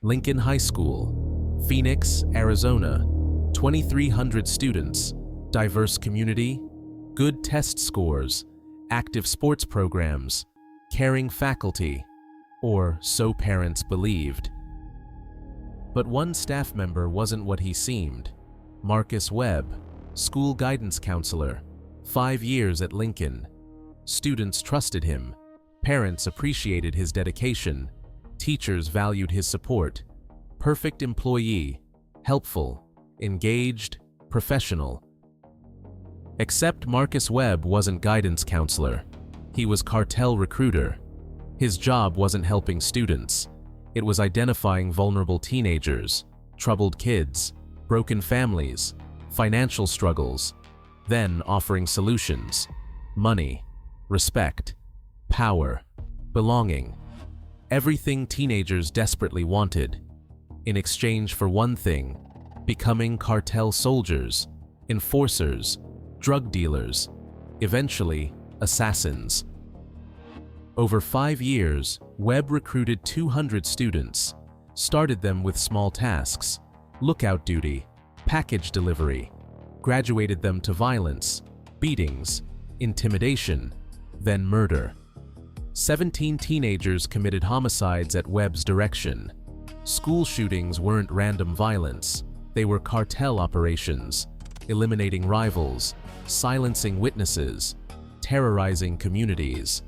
Lincoln High School, Phoenix, Arizona, 2,300 students, diverse community, good test scores, active sports programs, caring faculty, or so parents believed. But one staff member wasn't what he seemed. Marcus Webb, school guidance counselor, 5 years at Lincoln. Students trusted him, parents appreciated his dedication, teachers valued his support. Perfect employee, helpful, engaged, professional. Except Marcus Webb wasn't guidance counselor. He was cartel recruiter. His job wasn't helping students. It was identifying vulnerable teenagers, troubled kids, broken families, financial struggles, then offering solutions: money, respect, power, belonging. Everything teenagers desperately wanted, in exchange for one thing: becoming cartel soldiers, enforcers, drug dealers, eventually assassins. Over 5 years, Webb recruited 200 students, started them with small tasks: lookout duty, package delivery, graduated them to violence, beatings, intimidation, then murder. 17 teenagers committed homicides at Webb's direction. School shootings weren't random violence, they were cartel operations, eliminating rivals, silencing witnesses, terrorizing communities.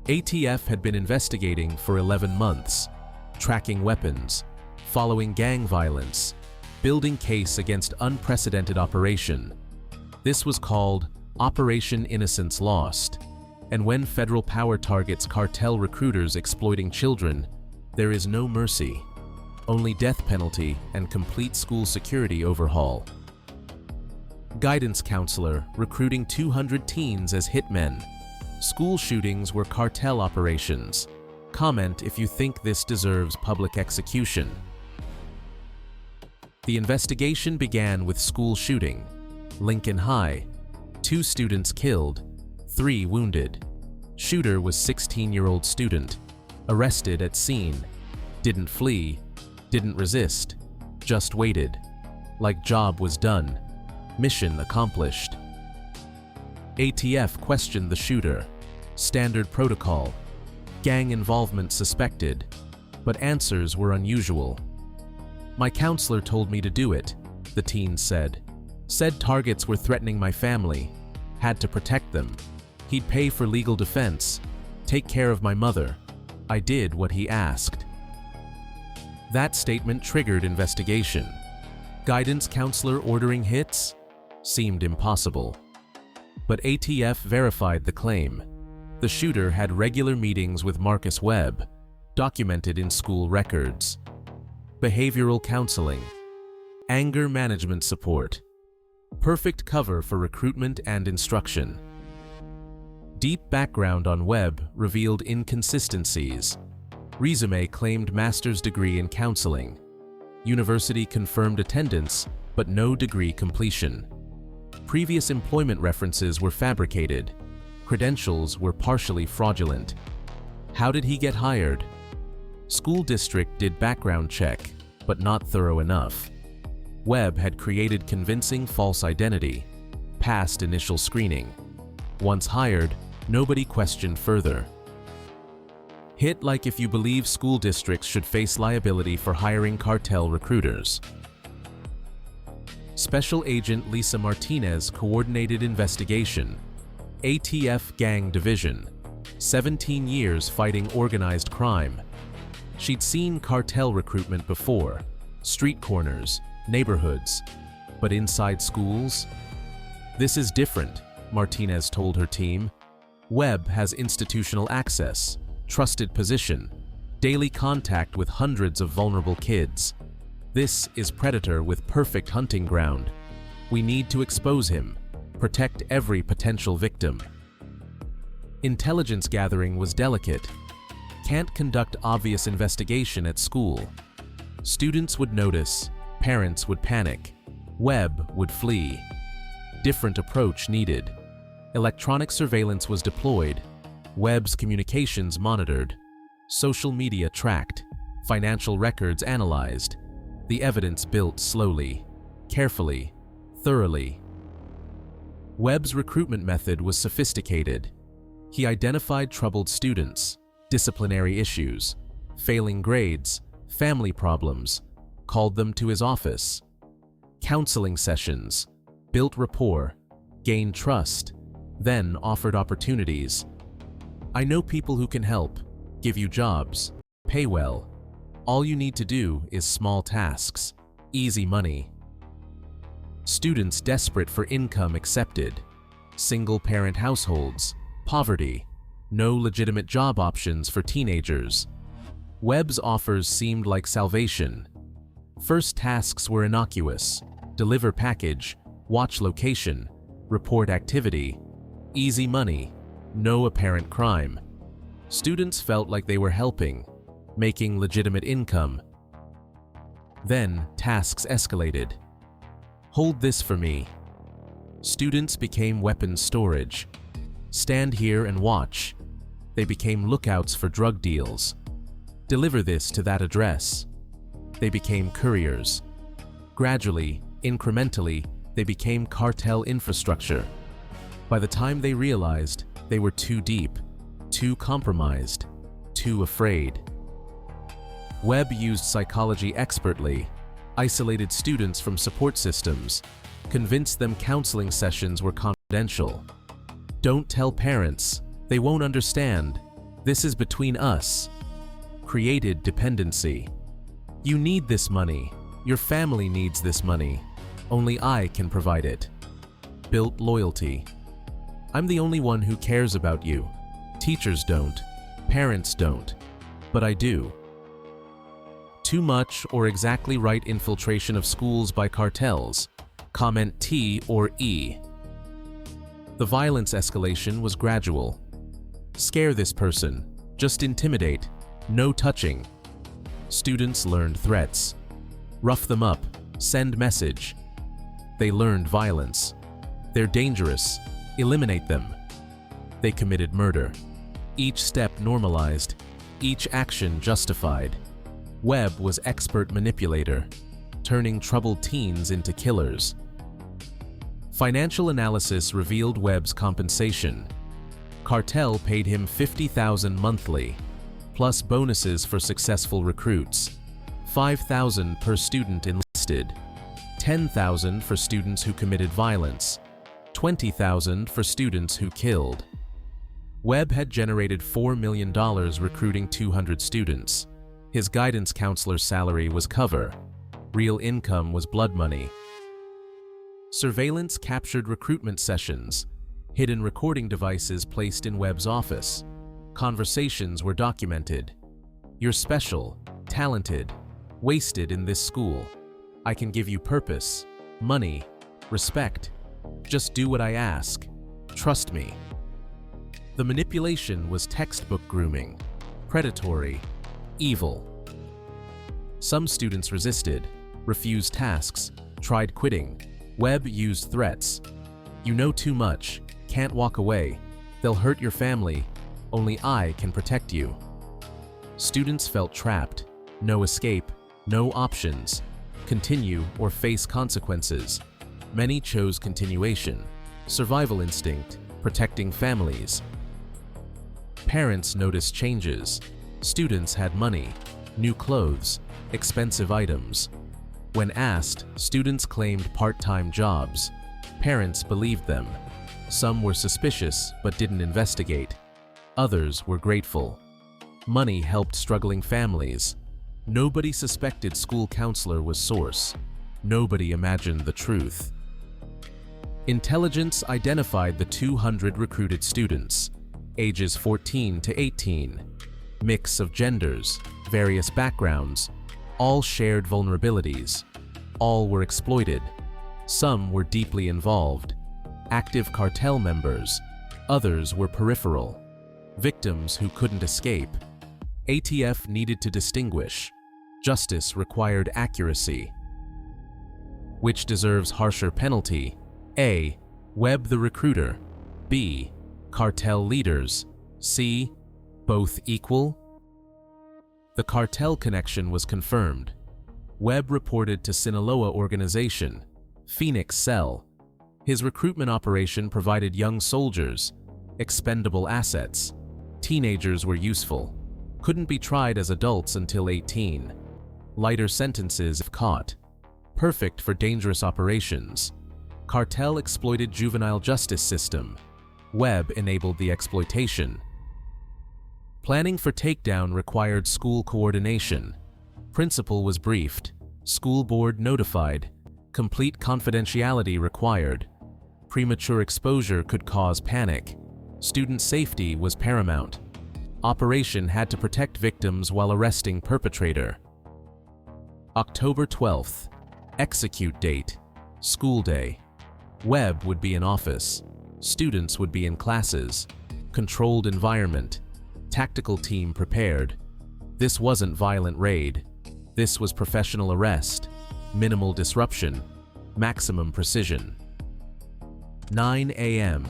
ATF had been investigating for 11 months, tracking weapons, following gang violence, building case against unprecedented operation. This was called Operation Innocence Lost. And when federal power targets cartel recruiters exploiting children, there is no mercy, only death penalty and complete school security overhaul. Guidance counselor recruiting 200 teens as hitmen. School shootings were cartel operations. Comment if you think this deserves public execution. The investigation began with school shooting. Lincoln High, 2 students killed, 3 wounded. Shooter was 16-year-old student, arrested at scene, didn't flee, didn't resist, just waited, like job was done, mission accomplished. ATF questioned the shooter, standard protocol, gang involvement suspected, but answers were unusual. My counselor told me to do it, the teen said. Said targets were threatening my family, had to protect them. He'd pay for legal defense, take care of my mother. I did what he asked. That statement triggered investigation. Guidance counselor ordering hits? Seemed impossible. But ATF verified the claim. The shooter had regular meetings with Marcus Webb, documented in school records. Behavioral counseling, anger management support, perfect cover for recruitment and instruction. Deep background on Webb revealed inconsistencies. Resume claimed master's degree in counseling. University confirmed attendance, but no degree completion. Previous employment references were fabricated. Credentials were partially fraudulent. How did he get hired? School district did background check, but not thorough enough. Webb had created convincing false identity, passed initial screening. Once hired, nobody questioned further. Hit like if you believe school districts should face liability for hiring cartel recruiters. Special Agent Lisa Martinez coordinated investigation. ATF Gang Division. 17 years fighting organized crime. She'd seen cartel recruitment before, street corners, neighborhoods, but inside schools? This is different, Martinez told her team. Webb has institutional access, trusted position, daily contact with hundreds of vulnerable kids. This is predator with perfect hunting ground. We need to expose him, protect every potential victim. Intelligence gathering was delicate. Can't conduct obvious investigation at school. Students would notice, parents would panic, Webb would flee. Different approach needed. Electronic surveillance was deployed, Webb's communications monitored, social media tracked, financial records analyzed, the evidence built slowly, carefully, thoroughly. Webb's recruitment method was sophisticated. He identified troubled students, disciplinary issues, failing grades, family problems, called them to his office. Counseling sessions, built rapport, gained trust, then offered opportunities. I know people who can help, give you jobs, pay well. All you need to do is small tasks, easy money. Students desperate for income accepted. Single-parent households, poverty, no legitimate job options for teenagers. Webb's offers seemed like salvation. First tasks were innocuous: deliver package, watch location, report activity, easy money, no apparent crime. Students felt like they were helping, making legitimate income. Then tasks escalated. Hold this for me. Students became weapons storage. Stand here and watch. They became lookouts for drug deals. Deliver this to that address. They became couriers. Gradually, incrementally, they became cartel infrastructure. By the time they realized, they were too deep, too compromised, too afraid. Webb used psychology expertly, isolated students from support systems, convinced them counseling sessions were confidential. Don't tell parents, they won't understand. This is between us. Created dependency. You need this money. Your family needs this money. Only I can provide it. Built loyalty. I'm the only one who cares about you. Teachers don't. Parents don't. But I do. Too much or exactly right infiltration of schools by cartels. Comment T or E. The violence escalation was gradual. Scare this person. Just intimidate. No touching. Students learned threats. Rough them up. Send message. They learned violence. They're dangerous. Eliminate them. They committed murder. Each step normalized. Each action justified. Webb was expert manipulator, turning troubled teens into killers. Financial analysis revealed Webb's compensation. Cartel paid him $50,000 monthly, plus bonuses for successful recruits, $5,000 per student enlisted, $10,000 for students who committed violence, $20,000 for students who killed. Webb had generated $4 million recruiting 200 students. His guidance counselor's salary was cover. Real income was blood money. Surveillance captured recruitment sessions, hidden recording devices placed in Webb's office. Conversations were documented. You're special, talented, wasted in this school. I can give you purpose, money, respect. Just do what I ask. Trust me. The manipulation was textbook grooming, predatory, evil. Some students resisted, refused tasks, tried quitting. Webb used threats. You know too much, can't walk away. They'll hurt your family. Only I can protect you. Students felt trapped. No escape, no options. Continue or face consequences. Many chose continuation. Survival instinct, protecting families. Parents noticed changes. Students had money, new clothes, expensive items. When asked, students claimed part-time jobs. Parents believed them. Some were suspicious but didn't investigate. Others were grateful. Money helped struggling families. Nobody suspected school counselor was source. Nobody imagined the truth. Intelligence identified the 200 recruited students, ages 14 to 18. Mix of genders, various backgrounds, all shared vulnerabilities. All were exploited. Some were deeply involved. Active cartel members. Others were peripheral. Victims who couldn't escape. ATF needed to distinguish. Justice required accuracy. Which deserves harsher penalty? A. Webb the recruiter. B. Cartel leaders. C. Both equal? The cartel connection was confirmed. Webb reported to Sinaloa organization, Phoenix Cell. His recruitment operation provided young soldiers, expendable assets. Teenagers were useful. Couldn't be tried as adults until 18. Lighter sentences if caught. Perfect for dangerous operations. Cartel exploited juvenile justice system. Webb enabled the exploitation. Planning for takedown required school coordination. Principal was briefed. School board notified. Complete confidentiality required. Premature exposure could cause panic. Student safety was paramount. Operation had to protect victims while arresting perpetrator. October 12th. Execute date. School day. Webb would be in office. Students would be in classes. Controlled environment. Tactical team prepared. This wasn't violent raid. This was professional arrest. Minimal disruption. Maximum precision. 9 a.m.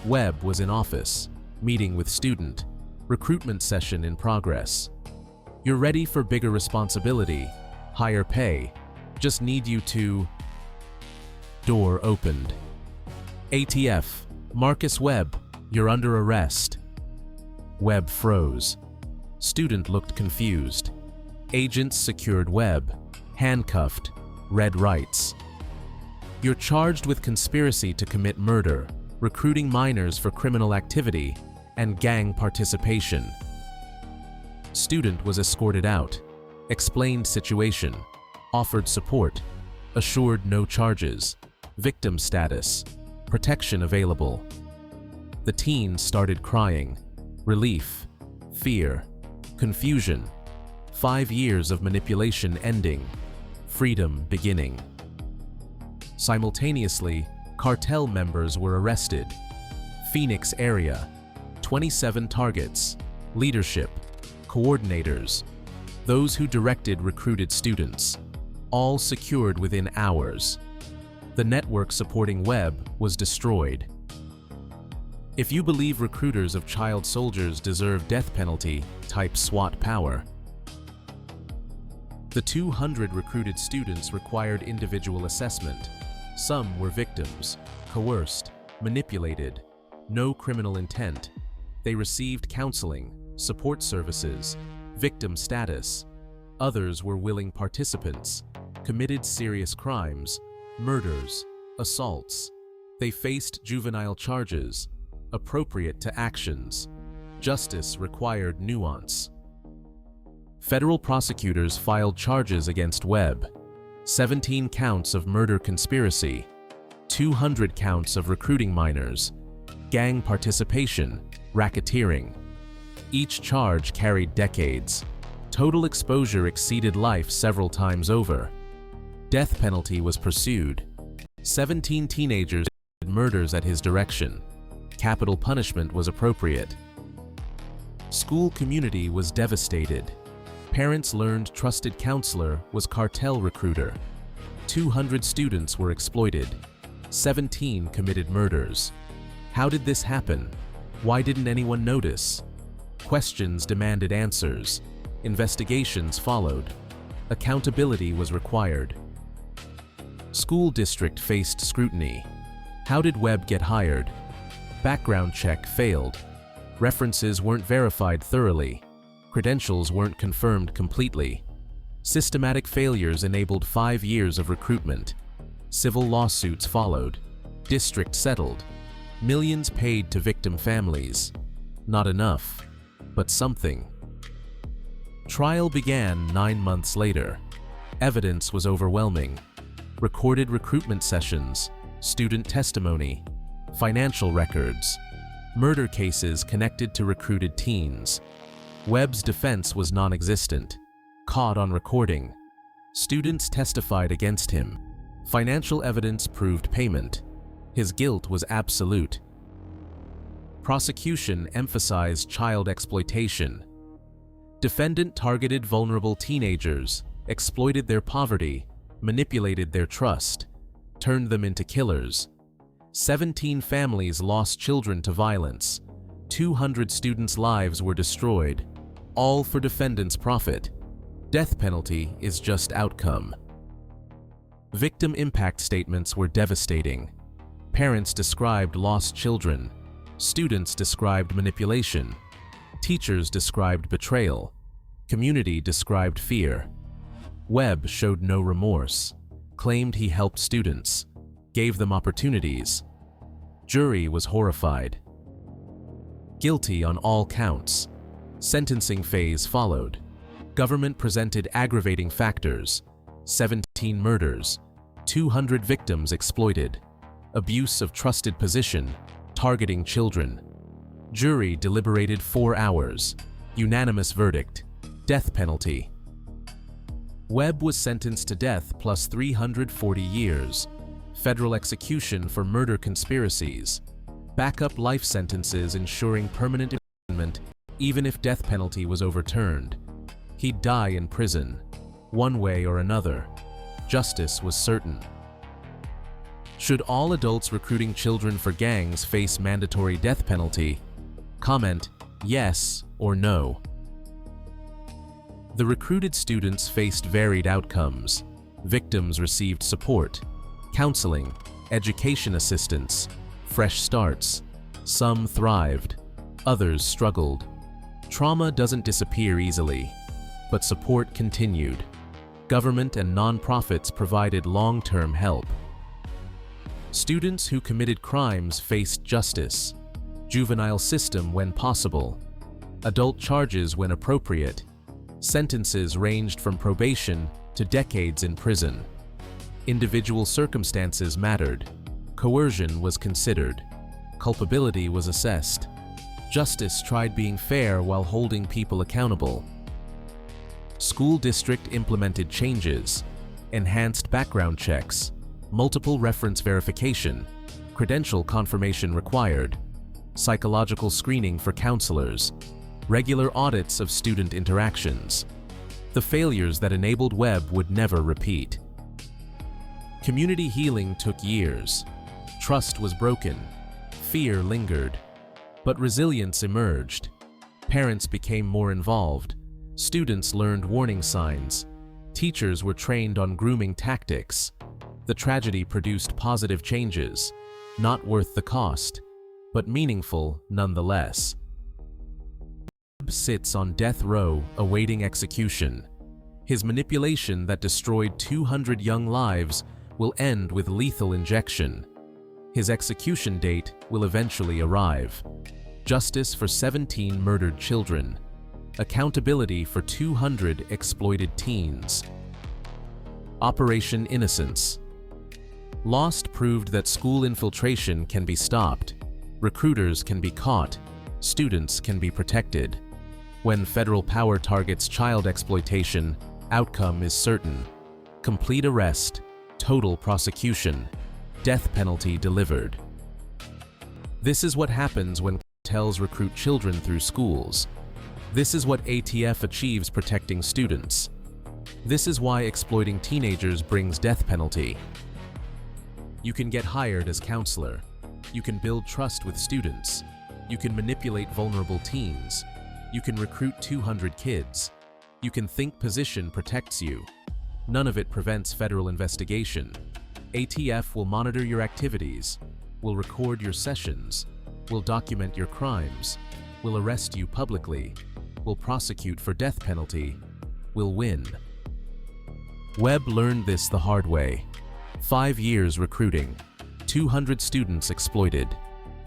Webb was in office. Meeting with student. Recruitment session in progress. You're ready for bigger responsibility. Higher pay. Just need you to... Door opened. ATF. Marcus Webb, you're under arrest. Webb froze. Student looked confused. Agents secured Webb. Handcuffed. Read rights. You're charged with conspiracy to commit murder, recruiting minors for criminal activity, and gang participation. Student was escorted out. Explained situation. Offered support. Assured no charges. Victim status. Protection available. The teen started crying. Relief. Fear. Confusion. 5 years of manipulation ending. Freedom beginning. Simultaneously, cartel members were arrested. Phoenix area. 27 targets. Leadership. Coordinators. Those who directed recruited students. All secured within hours. The network supporting Webb was destroyed. If you believe recruiters of child soldiers deserve death penalty, type SWAT power. The 200 recruited students required individual assessment. Some were victims, coerced, manipulated, no criminal intent. They received counseling, support services, victim status. Others were willing participants, committed serious crimes, murders, assaults. They faced juvenile charges, appropriate to actions. Justice required nuance. Federal prosecutors filed charges against Webb. 17 counts of murder conspiracy, 200 counts of recruiting minors, gang participation, racketeering. Each charge carried decades. Total exposure exceeded life several times over. Death penalty was pursued. 17 teenagers did murders at his direction. Capital punishment was appropriate. School community was devastated. Parents learned trusted counselor was cartel recruiter. 200 students were exploited. 17 committed murders. How did this happen? Why didn't anyone notice? Questions demanded answers. Investigations followed. Accountability was required. School district faced scrutiny. How did Webb get hired? Background check failed. References weren't verified thoroughly. Credentials weren't confirmed completely. Systematic failures enabled 5 years of recruitment. Civil lawsuits followed. District settled. Millions paid to victim families. Not enough, but something. Trial began 9 months later. Evidence was overwhelming. Recorded recruitment sessions, student testimony, financial records, murder cases connected to recruited teens. Webb's defense was non-existent. Caught on recording. Students testified against him. Financial evidence proved payment. His guilt was absolute. Prosecution emphasized child exploitation. Defendant targeted vulnerable teenagers, exploited their poverty, manipulated their trust, turned them into killers. 17 families lost children to violence. 200 students' lives were destroyed. all for defendant's profit. Death penalty is just outcome. Victim impact statements were devastating. Parents described lost children. Students described manipulation. Teachers described betrayal. Community described fear. Webb showed no remorse, claimed he helped students, gave them opportunities. Jury was horrified. Guilty on all counts. Sentencing phase followed. Government presented aggravating factors: 17 murders, 200 victims exploited, abuse of trusted position, targeting children. Jury deliberated 4 hours. Unanimous verdict: death penalty. Webb was sentenced to death plus 340 years. Federal execution for murder conspiracies. Backup life sentences ensuring permanent imprisonment even if death penalty was overturned. He'd die in prison, one way or another. Justice was certain. Should all adults recruiting children for gangs face mandatory death penalty? Comment yes or no. The recruited students faced varied outcomes. Victims received support, counseling, education assistance, fresh starts. Some thrived, others struggled. Trauma doesn't disappear easily, but support continued. Government and nonprofits provided long-term help. Students who committed crimes faced justice, juvenile system when possible, adult charges when appropriate. Sentences ranged from probation to decades in prison. Individual circumstances mattered. Coercion was considered. Culpability was assessed. Justice tried being fair while holding people accountable. School district implemented changes, enhanced background checks, multiple reference verification, credential confirmation required, psychological screening for counselors, regular audits of student interactions. The failures that enabled Webb would never repeat. Community healing took years. Trust was broken. Fear lingered. But resilience emerged. Parents became more involved. Students learned warning signs. Teachers were trained on grooming tactics. The tragedy produced positive changes, not worth the cost, but meaningful nonetheless. Webb sits on death row awaiting execution. His manipulation that destroyed 200 young lives will end with lethal injection. His execution date will eventually arrive. Justice for 17 murdered children. Accountability for 200 exploited teens. Operation Innocence Lost proved that school infiltration can be stopped. Recruiters can be caught. Students can be protected. When federal power targets child exploitation, outcome is certain. Complete arrest, total prosecution, death penalty delivered. This is what happens when cartels recruit children through schools. This is what ATF achieves protecting students. This is why exploiting teenagers brings death penalty. You can get hired as counselor. You can build trust with students. You can manipulate vulnerable teens. You can recruit 200 kids. You can think position protects you. None of it prevents federal investigation. ATF will monitor your activities, will record your sessions, will document your crimes, will arrest you publicly, will prosecute for death penalty, will win. Webb learned this the hard way. 5 years recruiting, 200 students exploited,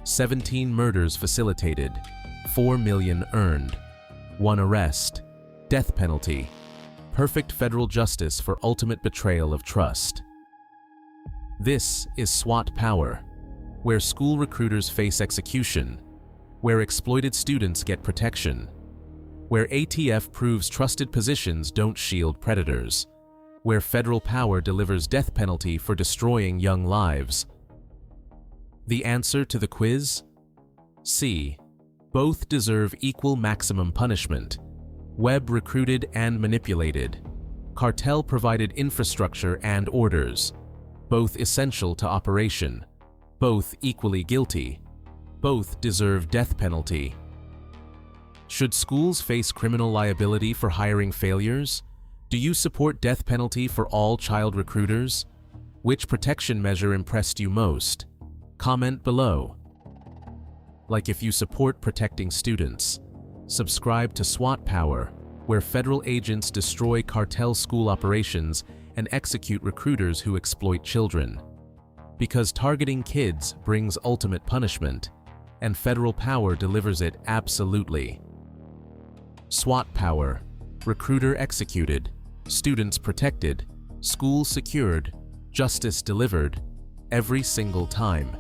17 murders facilitated, 4 million earned, 1 arrest, death penalty, perfect federal justice for ultimate betrayal of trust. This is SWAT power, where school recruiters face execution, where exploited students get protection, where ATF proves trusted positions don't shield predators, where federal power delivers death penalty for destroying young lives. The answer to the quiz? C. Both deserve equal maximum punishment. Webb recruited and manipulated. Cartel provided infrastructure and orders, both essential to operation, both equally guilty, both deserve death penalty. Should schools face criminal liability for hiring failures? Do you support death penalty for all child recruiters? Which protection measure impressed you most? Comment below. Like if you support protecting students. Subscribe to SWAT Power, where federal agents destroy cartel school operations and execute recruiters who exploit children. Because targeting kids brings ultimate punishment, and federal power delivers it absolutely. SWAT Power. Recruiter executed, students protected, school secured, justice delivered, every single time.